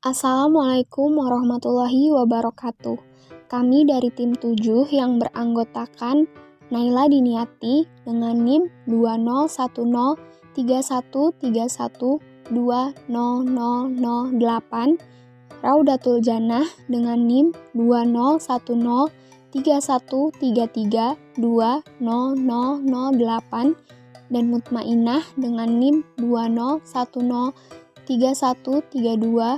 Assalamualaikum warahmatullahi wabarakatuh. Kami dari tim 7 yang beranggotakan Naila Diniati dengan NIM 20103131200008, Raudatul Jannah dengan NIM 20103133200008, dan Mutmainah dengan NIM 201031322019.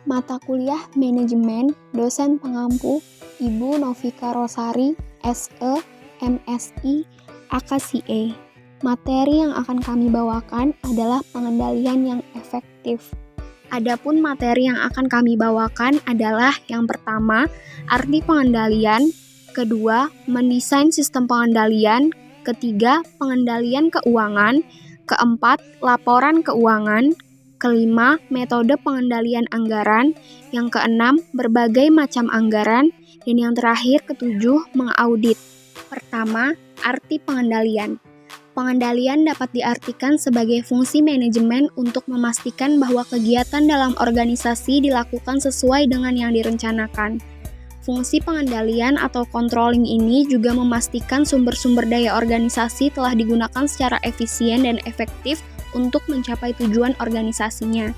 Mata kuliah Manajemen, dosen pengampu Ibu Novika Rosari, SE, MSI, AKCA. Materi yang akan kami bawakan adalah pengendalian yang efektif. Adapun materi yang akan kami bawakan adalah yang pertama, arti pengendalian, kedua, mendesain sistem pengendalian, ketiga, pengendalian keuangan, keempat, laporan keuangan, kelima, metode pengendalian anggaran, yang keenam, berbagai macam anggaran, dan yang terakhir, ketujuh, mengaudit. Pertama, arti pengendalian. Pengendalian dapat diartikan sebagai fungsi manajemen untuk memastikan bahwa kegiatan dalam organisasi dilakukan sesuai dengan yang direncanakan. Fungsi pengendalian atau controlling ini juga memastikan sumber-sumber daya organisasi telah digunakan secara efisien dan efektif untuk mencapai tujuan organisasinya.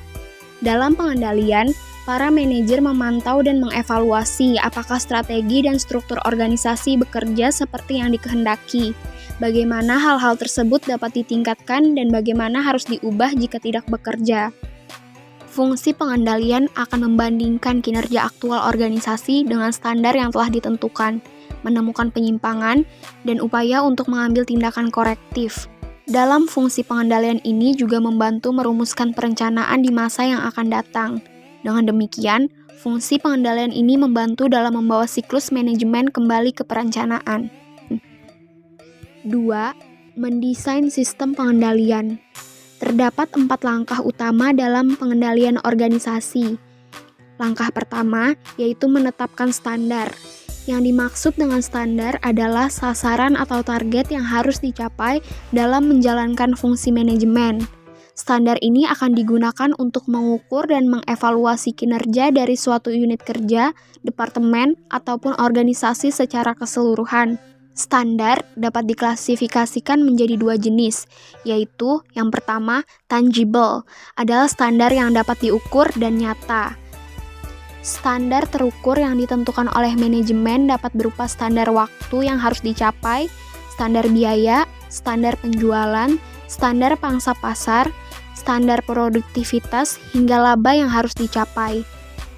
Dalam pengendalian, para manajer memantau dan mengevaluasi apakah strategi dan struktur organisasi bekerja seperti yang dikehendaki, bagaimana hal-hal tersebut dapat ditingkatkan dan bagaimana harus diubah jika tidak bekerja. Fungsi pengendalian akan membandingkan kinerja aktual organisasi dengan standar yang telah ditentukan, menemukan penyimpangan, dan upaya untuk mengambil tindakan korektif. Dalam fungsi pengendalian ini juga membantu merumuskan perencanaan di masa yang akan datang. Dengan demikian, fungsi pengendalian ini membantu dalam membawa siklus manajemen kembali ke perencanaan. 2. Mendesain sistem pengendalian. Terdapat 4 langkah utama dalam pengendalian organisasi. Langkah pertama yaitu menetapkan standar. Yang dimaksud dengan standar adalah sasaran atau target yang harus dicapai dalam menjalankan fungsi manajemen. Standar ini akan digunakan untuk mengukur dan mengevaluasi kinerja dari suatu unit kerja, departemen, ataupun organisasi secara keseluruhan. Standar dapat diklasifikasikan menjadi 2 jenis, yaitu yang pertama, tangible, adalah standar yang dapat diukur dan nyata. Standar terukur yang ditentukan oleh manajemen dapat berupa standar waktu yang harus dicapai, standar biaya, standar penjualan, standar pangsa pasar, standar produktivitas, hingga laba yang harus dicapai.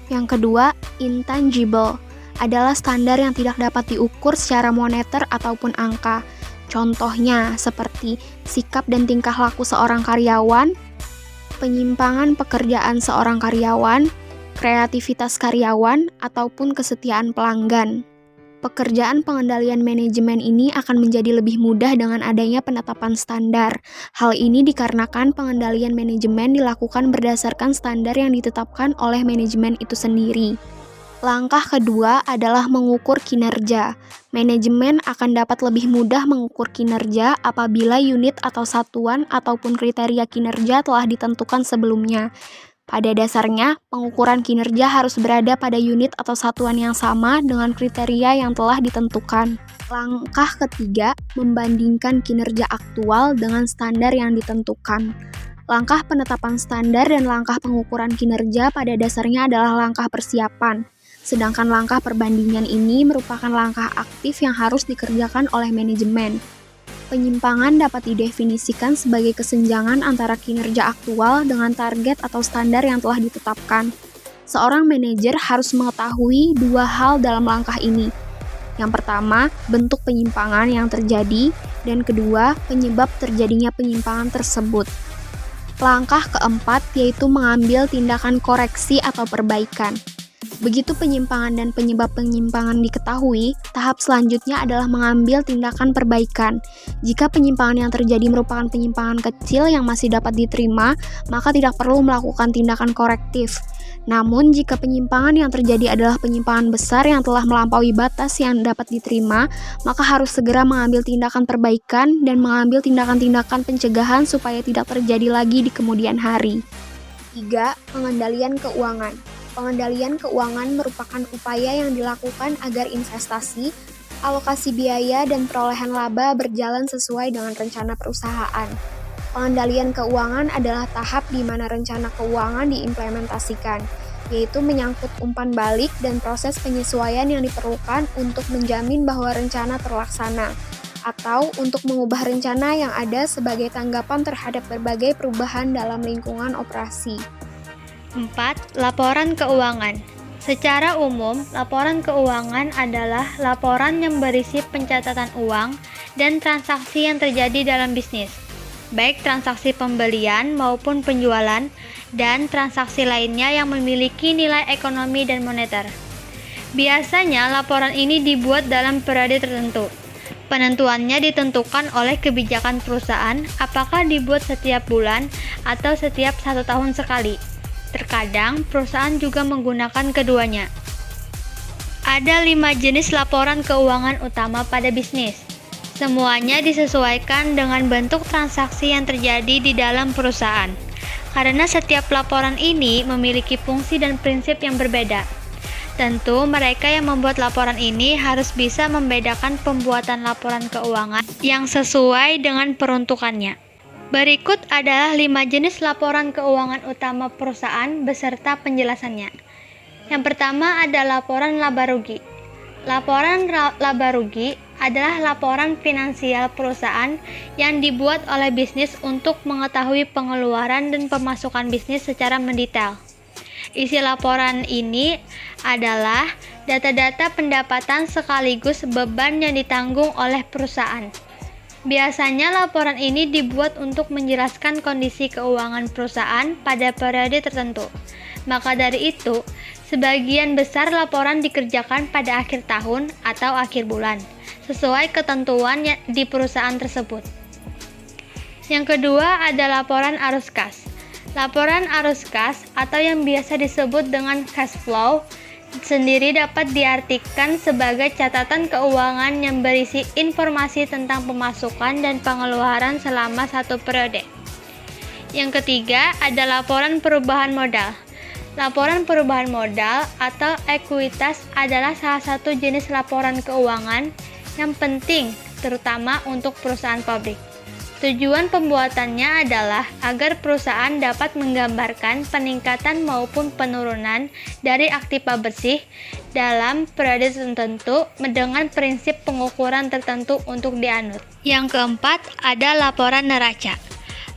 Yang kedua, intangible, adalah standar yang tidak dapat diukur secara moneter ataupun angka. Contohnya seperti sikap dan tingkah laku seorang karyawan, penyimpangan pekerjaan seorang karyawan, kreativitas karyawan, ataupun kesetiaan pelanggan. Pekerjaan pengendalian manajemen ini akan menjadi lebih mudah dengan adanya penetapan standar. Hal ini dikarenakan pengendalian manajemen dilakukan berdasarkan standar yang ditetapkan oleh manajemen itu sendiri. Langkah kedua adalah mengukur kinerja. Manajemen akan dapat lebih mudah mengukur kinerja apabila unit atau satuan ataupun kriteria kinerja telah ditentukan sebelumnya. Pada dasarnya, pengukuran kinerja harus berada pada unit atau satuan yang sama dengan kriteria yang telah ditentukan. Langkah ketiga, membandingkan kinerja aktual dengan standar yang ditentukan. Langkah penetapan standar dan langkah pengukuran kinerja pada dasarnya adalah langkah persiapan. Sedangkan langkah perbandingan ini merupakan langkah aktif yang harus dikerjakan oleh manajemen. Penyimpangan dapat didefinisikan sebagai kesenjangan antara kinerja aktual dengan target atau standar yang telah ditetapkan. Seorang manajer harus mengetahui 2 hal dalam langkah ini. Yang pertama, bentuk penyimpangan yang terjadi, dan kedua, penyebab terjadinya penyimpangan tersebut. Langkah keempat yaitu mengambil tindakan koreksi atau perbaikan. Begitu penyimpangan dan penyebab penyimpangan diketahui, tahap selanjutnya adalah mengambil tindakan perbaikan. Jika penyimpangan yang terjadi merupakan penyimpangan kecil yang masih dapat diterima, maka tidak perlu melakukan tindakan korektif. Namun, jika penyimpangan yang terjadi adalah penyimpangan besar yang telah melampaui batas yang dapat diterima, maka harus segera mengambil tindakan perbaikan dan mengambil tindakan-tindakan pencegahan supaya tidak terjadi lagi di kemudian hari. ketiga, pengendalian keuangan. Pengendalian keuangan merupakan upaya yang dilakukan agar investasi, alokasi biaya, dan perolehan laba berjalan sesuai dengan rencana perusahaan. Pengendalian keuangan adalah tahap di mana rencana keuangan diimplementasikan, yaitu menyangkut umpan balik dan proses penyesuaian yang diperlukan untuk menjamin bahwa rencana terlaksana, atau untuk mengubah rencana yang ada sebagai tanggapan terhadap berbagai perubahan dalam lingkungan operasi. 4. Laporan keuangan. Secara umum, laporan keuangan adalah laporan yang berisi pencatatan uang dan transaksi yang terjadi dalam bisnis, baik transaksi pembelian maupun penjualan, dan transaksi lainnya yang memiliki nilai ekonomi dan moneter. Biasanya, laporan ini dibuat dalam periode tertentu. Penentuannya ditentukan oleh kebijakan perusahaan, apakah dibuat setiap bulan atau setiap 1 tahun sekali. Terkadang, perusahaan juga menggunakan keduanya. Ada 5 jenis laporan keuangan utama pada bisnis. Semuanya disesuaikan dengan bentuk transaksi yang terjadi di dalam perusahaan. Karena setiap laporan ini memiliki fungsi dan prinsip yang berbeda. Tentu, mereka yang membuat laporan ini harus bisa membedakan pembuatan laporan keuangan yang sesuai dengan peruntukannya. Berikut adalah 5 jenis laporan keuangan utama perusahaan beserta penjelasannya. Yang pertama ada laporan laba rugi. Laporan laba rugi adalah laporan finansial perusahaan yang dibuat oleh bisnis untuk mengetahui pengeluaran dan pemasukan bisnis secara mendetail. Isi laporan ini adalah data-data pendapatan sekaligus beban yang ditanggung oleh perusahaan. Biasanya laporan ini dibuat untuk menjelaskan kondisi keuangan perusahaan pada periode tertentu. Maka dari itu, sebagian besar laporan dikerjakan pada akhir tahun atau akhir bulan, sesuai ketentuan di perusahaan tersebut. Yang kedua ada laporan arus kas. Laporan arus kas atau yang biasa disebut dengan cash flow sendiri dapat diartikan sebagai catatan keuangan yang berisi informasi tentang pemasukan dan pengeluaran selama satu periode. Yang ketiga ada laporan perubahan modal. Laporan perubahan modal atau ekuitas adalah salah satu jenis laporan keuangan yang penting terutama untuk perusahaan publik. Tujuan pembuatannya adalah agar perusahaan dapat menggambarkan peningkatan maupun penurunan dari aktiva bersih dalam periode tertentu dengan prinsip pengukuran tertentu untuk dianut. Yang keempat, ada laporan neraca.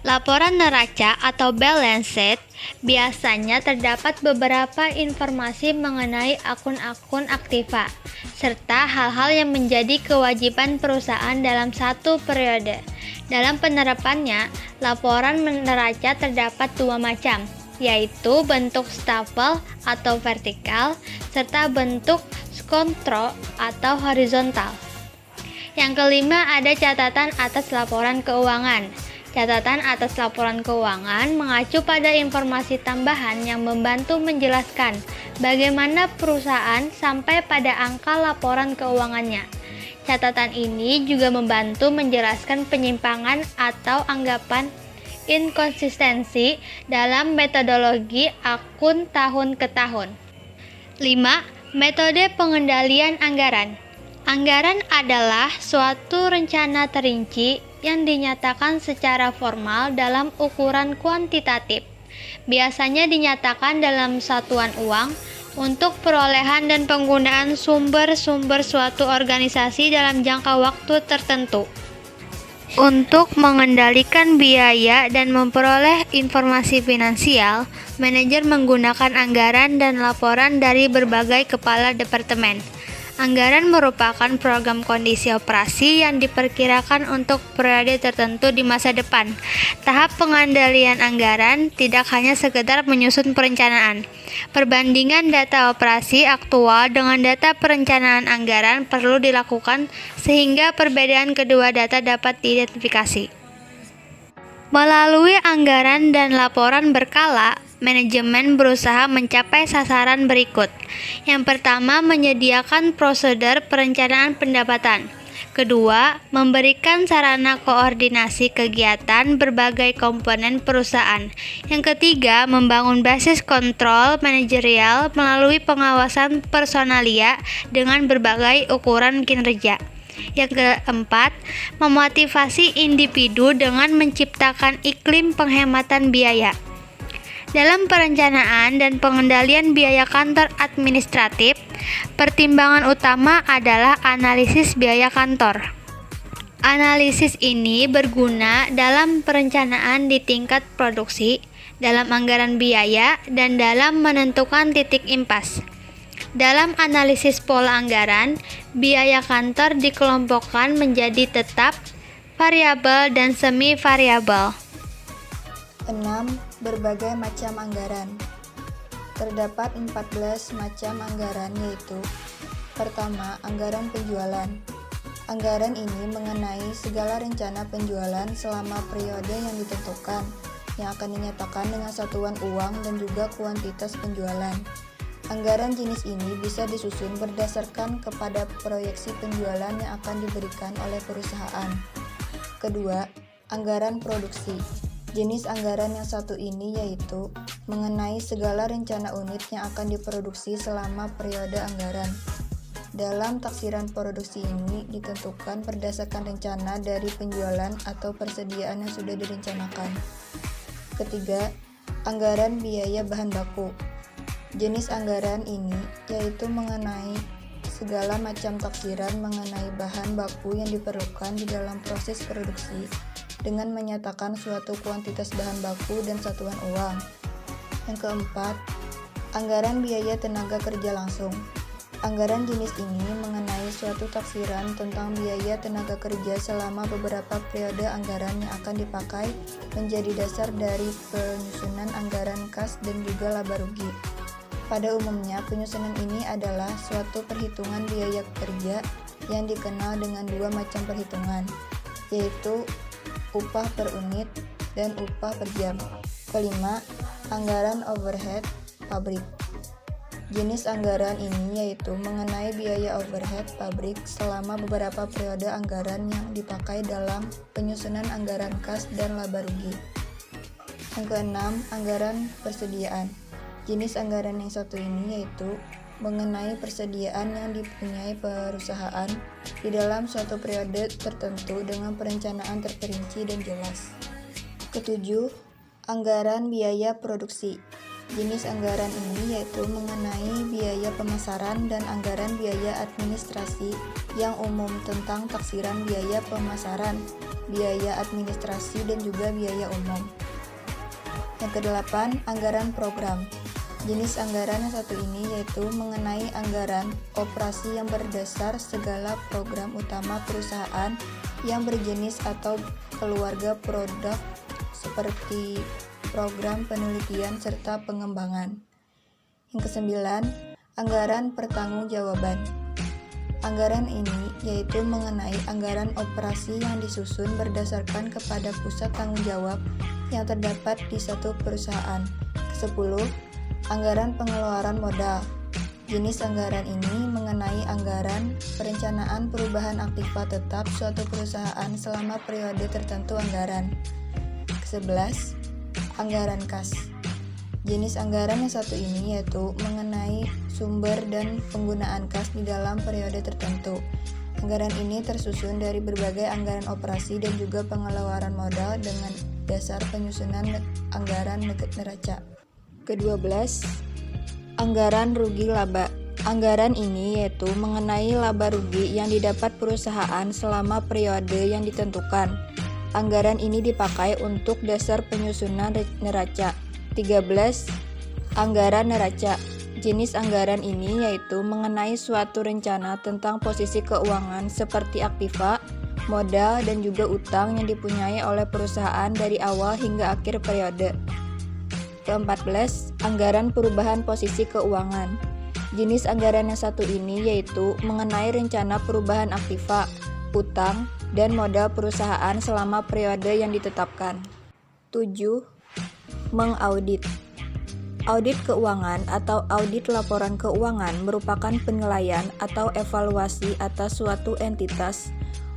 Laporan neraca atau balance sheet biasanya terdapat beberapa informasi mengenai akun-akun aktiva serta hal-hal yang menjadi kewajiban perusahaan dalam satu periode. Dalam penerapannya, laporan neraca terdapat 2 macam, yaitu bentuk stapel atau vertikal serta bentuk kontrol atau horizontal. Yang kelima ada catatan atas laporan keuangan. Catatan atas laporan keuangan mengacu pada informasi tambahan yang membantu menjelaskan bagaimana perusahaan sampai pada angka laporan keuangannya. Catatan ini juga membantu menjelaskan penyimpangan atau anggapan inkonsistensi dalam metodologi akun tahun ke tahun. 5. Metode pengendalian anggaran. Anggaran adalah suatu rencana terinci yang dinyatakan secara formal dalam ukuran kuantitatif. Biasanya dinyatakan dalam satuan uang untuk perolehan dan penggunaan sumber-sumber suatu organisasi dalam jangka waktu tertentu. Untuk mengendalikan biaya dan memperoleh informasi finansial, manajer menggunakan anggaran dan laporan dari berbagai kepala departemen. Anggaran merupakan program kondisi operasi yang diperkirakan untuk periode tertentu di masa depan. Tahap pengendalian anggaran tidak hanya sekedar menyusun perencanaan. Perbandingan data operasi aktual dengan data perencanaan anggaran perlu dilakukan sehingga perbedaan kedua data dapat diidentifikasi. Melalui anggaran dan laporan berkala, manajemen berusaha mencapai sasaran berikut. Yang pertama, menyediakan prosedur perencanaan pendapatan. Kedua, memberikan sarana koordinasi kegiatan berbagai komponen perusahaan. Yang ketiga, membangun basis kontrol manajerial melalui pengawasan personalia dengan berbagai ukuran kinerja. Yang keempat, memotivasi individu dengan menciptakan iklim penghematan biaya. Dalam perencanaan dan pengendalian biaya kantor administratif, pertimbangan utama adalah analisis biaya kantor. Analisis ini berguna dalam perencanaan di tingkat produksi, dalam anggaran biaya, dan dalam menentukan titik impas. Dalam analisis pola anggaran, biaya kantor dikelompokkan menjadi tetap, variabel, dan semi variabel. 6. Berbagai macam anggaran. Terdapat 14 macam anggaran, yaitu: pertama, anggaran penjualan. Anggaran ini mengenai segala rencana penjualan selama periode yang ditentukan, yang akan dinyatakan dengan satuan uang dan juga kuantitas penjualan. Anggaran jenis ini bisa disusun berdasarkan kepada proyeksi penjualan yang akan diberikan oleh perusahaan. Kedua, anggaran produksi. Jenis anggaran yang satu ini yaitu mengenai segala rencana unit yang akan diproduksi selama periode anggaran. Dalam taksiran produksi ini ditentukan berdasarkan rencana dari penjualan atau persediaan yang sudah direncanakan. Ketiga, anggaran biaya bahan baku. Jenis anggaran ini yaitu mengenai segala macam taksiran mengenai bahan baku yang diperlukan di dalam proses produksi dengan menyatakan suatu kuantitas bahan baku dan satuan uang. Yang keempat, anggaran biaya tenaga kerja langsung. Anggaran jenis ini mengenai suatu taksiran tentang biaya tenaga kerja selama beberapa periode anggaran yang akan dipakai menjadi dasar dari penyusunan anggaran kas dan juga laba rugi. Pada umumnya, penyusunan ini adalah suatu perhitungan biaya kerja yang dikenal dengan dua macam perhitungan, yaitu upah per unit dan upah per jam. Kelima, anggaran overhead pabrik. Jenis anggaran ini yaitu mengenai biaya overhead pabrik selama beberapa periode anggaran yang dipakai dalam penyusunan anggaran kas dan laba rugi. Yang keenam, anggaran persediaan. Jenis anggaran yang satu ini yaitu mengenai persediaan yang dipunyai perusahaan di dalam suatu periode tertentu dengan perencanaan terperinci dan jelas. Ketujuh, anggaran biaya produksi. Jenis anggaran ini yaitu mengenai biaya pemasaran dan anggaran biaya administrasi yang umum tentang taksiran biaya pemasaran, biaya administrasi, dan juga biaya umum. Yang kedelapan, anggaran program. Jenis anggaran yang satu ini yaitu mengenai anggaran operasi yang berdasar segala program utama perusahaan yang berjenis atau keluarga produk seperti program penelitian serta pengembangan. Yang kesembilan, anggaran pertanggungjawaban. Anggaran ini yaitu mengenai anggaran operasi yang disusun berdasarkan kepada pusat tanggung jawab yang terdapat di satu perusahaan. Kesepuluh, anggaran pengeluaran modal. Jenis anggaran ini mengenai anggaran perencanaan perubahan aktiva tetap suatu perusahaan selama periode tertentu anggaran. Ke-11, anggaran kas. Jenis anggaran yang satu ini yaitu mengenai sumber dan penggunaan kas di dalam periode tertentu. Anggaran ini tersusun dari berbagai anggaran operasi dan juga pengeluaran modal dengan dasar penyusunan anggaran neraca. Ke-12, anggaran rugi laba. Anggaran ini yaitu mengenai laba rugi yang didapat perusahaan selama periode yang ditentukan. Anggaran ini dipakai untuk dasar penyusunan neraca. 13, anggaran neraca. Jenis anggaran ini yaitu mengenai suatu rencana tentang posisi keuangan seperti aktiva, modal, dan juga utang yang dipunyai oleh perusahaan dari awal hingga akhir periode. Ke-14, anggaran perubahan posisi keuangan. Jenis anggaran yang satu ini yaitu mengenai rencana perubahan aktiva, utang, dan modal perusahaan selama periode yang ditetapkan. 7. Mengaudit. Audit keuangan atau audit laporan keuangan merupakan penilaian atau evaluasi atas suatu entitas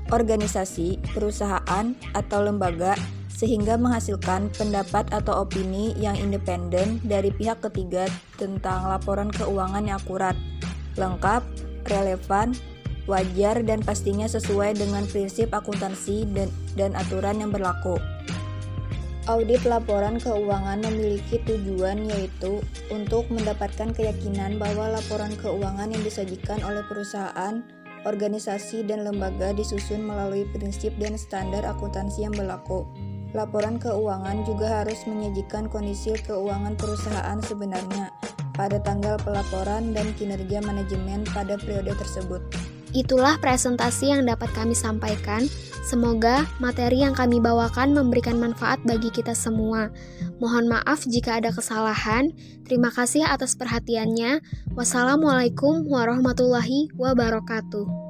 organisasi, perusahaan, atau lembaga sehingga menghasilkan pendapat atau opini yang independen dari pihak ketiga tentang laporan keuangan yang akurat, lengkap, relevan, wajar, dan pastinya sesuai dengan prinsip akuntansi dan aturan yang berlaku. Audit laporan keuangan memiliki tujuan yaitu untuk mendapatkan keyakinan bahwa laporan keuangan yang disajikan oleh perusahaan, organisasi, dan lembaga disusun melalui prinsip dan standar akuntansi yang berlaku. Laporan keuangan juga harus menyajikan kondisi keuangan perusahaan sebenarnya pada tanggal pelaporan dan kinerja manajemen pada periode tersebut. Itulah presentasi yang dapat kami sampaikan. Semoga materi yang kami bawakan memberikan manfaat bagi kita semua. Mohon maaf jika ada kesalahan. Terima kasih atas perhatiannya. Wassalamualaikum warahmatullahi wabarakatuh.